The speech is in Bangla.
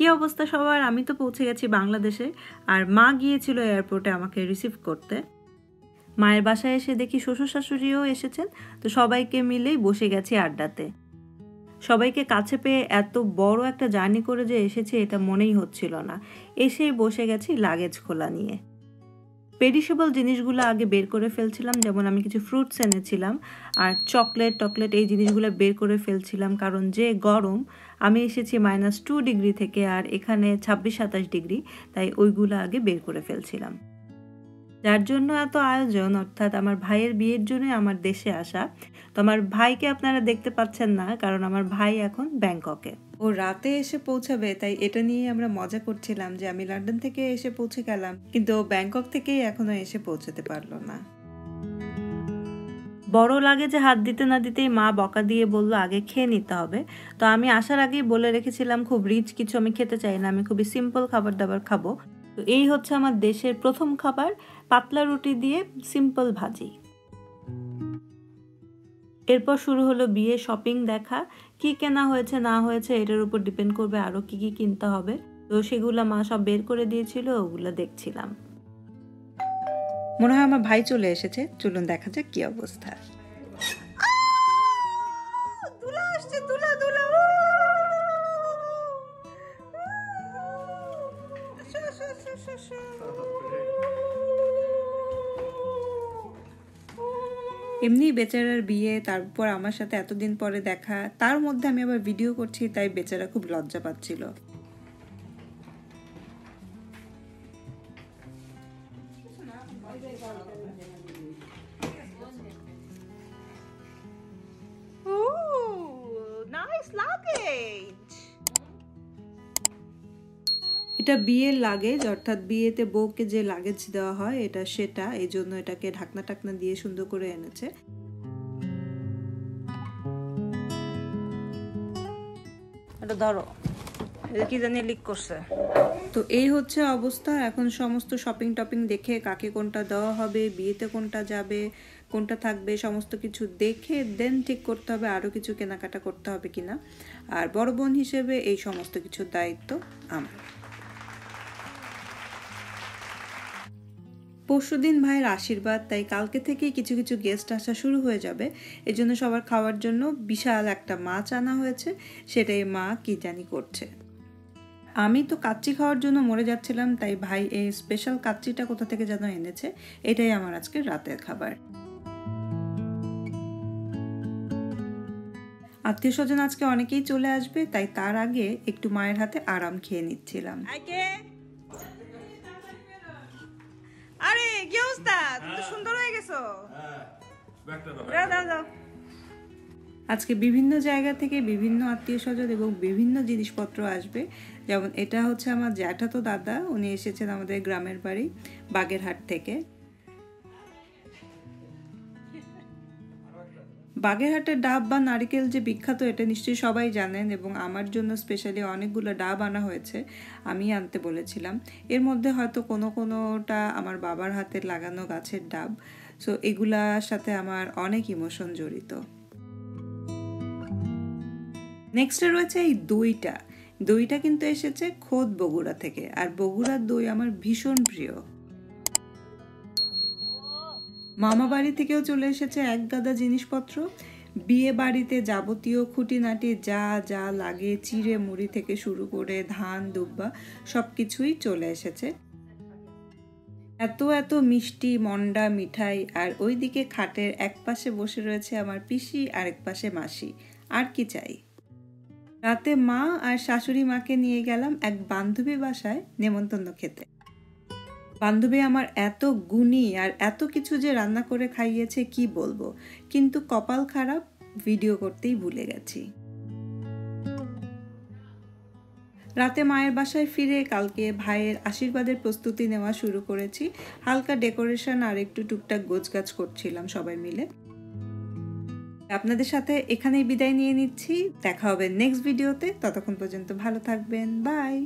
কি অবস্থা সবার? আমি তো পৌঁছে গেছি বাংলাদেশে, আর মা গিয়েছিল এয়ারপোর্টে আমাকে রিসিভ করতে। মায়ের বাসায় এসে দেখি শ্বশুর শাশুড়িও এসেছেন, তো সবাইকে মিলেই বসে গেছি আড্ডাতে। সবাইকে কাছে পেয়ে এত বড় একটা জার্নি করে যে এসেছি এটা মনেই হচ্ছিল না। এসেই বসে গেছি লাগেজ খোলা নিয়ে। পেরিশেবল জিনিসগুলো আগে বের করে ফেলছিলাম, যেমন আমি কিছু ফ্রুটস এনেছিলাম আর চকলেট এই জিনিসগুলো বের করে ফেলছিলাম, কারণ যে গরম, আমি এসেছি -2 ডিগ্রি থেকে আর এখানে 26-27 ডিগ্রি, তাই ওইগুলো আগে বের করে ফেলছিলাম। যার জন্য এত আয়োজন, অর্থাৎ আমার ভাইয়ের বিয়ের জন্য আমার দেশে আসা। তো আমার ভাইকে আপনারা দেখতে পাচ্ছেন না, কারণ আমার ভাই এখন ব্যাংককে। ও রাতে এসে পৌঁছাবে, তাই এটা নিয়ে আমরা মজা করছিলাম যে আমি লন্ডন থেকে এসে পৌঁছে গেলাম, কিন্তু ব্যাংকক থেকেই এখনো এসে পৌঁছাতে পারলো না। বড় লাগে যে হাত দিতে না দিতেই মা বকা দিয়ে বলল আগে খেয়ে নিতে হবে। তো আমি আসার আগেই বলে রেখেছিলাম খুব রিচ কিছু আমি খেতে চাই না, আমি খুবই সিম্পল খাবার দাবার খাবো। তো এই হচ্ছে আমার দেশের প্রথম খাবার, পাতলা রুটি দিয়ে সিম্পল ভাজি। এরপর শুরু হলো বিয়ে শপিং দেখা। কি কেনা হয়েছে না হয়েছে এটার উপর ডিপেন্ড করবে আরো কি কি কিনতে হবে। তো সেগুলা মা সব বের করে দিয়েছিল, ওগুলো দেখছিলাম। মনে হয় আমার ভাই চলে এসেছে, চলুন দেখা যাক কি অবস্থা। এমনি বেচারার বিয়ে, তারপর আমার সাথে এতদিন পরে দেখা, তার মধ্যে আমি আবার ভিডিও করছি, তাই বেচারা খুব লজ্জা পাচ্ছিল। এটা বিয়ের লাগেজ, অর্থাৎ বিয়েতে বউকে যে লাগেজ দেওয়া হয় এটা সেটা, এই জন্য এটাকে ঢাকনা টাকনা দিয়ে সুন্দর করে এনেছে। এটা ধরো, কি জানি লিক করছে। তো এই হচ্ছে অবস্থা। এখন সমস্ত শপিং টপিং দেখে কাকে কোনটা দেওয়া হবে, বিয়েতে কোনটা যাবে, কোনটা থাকবে, সমস্ত কিছু দেখে দেন ঠিক করতে হবে আরো কিছু কেনাকাটা করতে হবে কিনা। আর বড় বোন হিসেবে এই সমস্ত কিছুর দায়িত্ব আমার। পরশুদিন ভাইয়ের আশীর্বাদ, তাই কালকে থেকেই কিছু কিছু গেস্ট আসা শুরু হয়ে যাবে। এই জন্য সবার খাওয়ার জন্য বিশাল একটা মাছ আনা হয়েছে, সেটাই মা কি জানি করছে। আমি তো কাচ্চি খাওয়ার জন্য মরে যাচ্ছিলাম, তাই ভাই এই স্পেশাল কাচ্চিটা কোথা থেকে যেন এনেছে, এটাই আমার আজকে রাতের খাবার। আত্মীয় স্বজন আজকে অনেকেই চলে আসবে, তাই তার আগে একটু মায়ের হাতে আরাম খেয়ে নিচ্ছিলাম। আরে কি অবস্থা, তুমি তো সুন্দর হয়ে গেছো। আজকে বিভিন্ন জায়গা থেকে বিভিন্ন আত্মীয় স্বজন এবং বিভিন্ন জিনিসপত্র আসবে। যেমন এটা হচ্ছে আমার জ্যাঠাতো দাদা, উনি এসেছেন আমাদের গ্রামের বাড়ি বাগেরহাট থেকে। বাগেরহাটের ডাব বা নারিকেল যে বিখ্যাত, এটা নিশ্চয়ই সবাই জানেন, এবং আমার জন্য স্পেশালি অনেকগুলো ডাব আনা হয়েছে, আমি আনতে বলেছিলাম। এর মধ্যে হয়তো কোনোটা আমার বাবার হাতের লাগানো গাছের ডাব। সো এগুলার সাথে আমার অনেক ইমোশন জড়িত। নেক্সটে রয়েছে এই দইটা কিন্তু এসেছে খোদ বগুড়া থেকে, আর বগুড়ার দই আমার ভীষণ প্রিয়। মামা বাড়ি থেকেও চলে এসেছে এক গাদা জিনিসপত্র। বিয়ে বাড়িতে যাবতীয় খুঁটিনাটি যা যা লাগে, চিড়ে মুড়ি থেকে শুরু করে ধান দুব্বা সবকিছুই চলে এসেছে। এত এত মিষ্টি মন্ডা মিঠাই, আর ওইদিকে খাটের এক পাশে বসে রয়েছে আমার পিসি, আরেক পাশে মাসি। আর কি চাই। রাতে মা আর শাশুড়ি মাকে নিয়ে গেলাম এক বান্ধবী বাসায় নেমন্তন্ন খেতে। বান্ধবী আমার এত গুণী আর এত কিছু যে রান্না করে খাইয়েছে কি বলবো, কিন্তু কপাল খারাপ, ভিডিও করতেই ভুলে গেছি। রাতে মায়ের বাসায় ফিরে কালকে ভাইয়ের আশীর্বাদের প্রস্তুতি নেওয়া শুরু করেছি। হালকা ডেকোরেশন আর একটু টুকটাক গোছগাছ করছিলাম সবাই মিলে। আপনাদের সাথে এখানেই বিদায় নিয়ে নিচ্ছি, দেখা হবে নেক্সট ভিডিওতে। ততক্ষণ পর্যন্ত ভালো থাকবেন, বাই।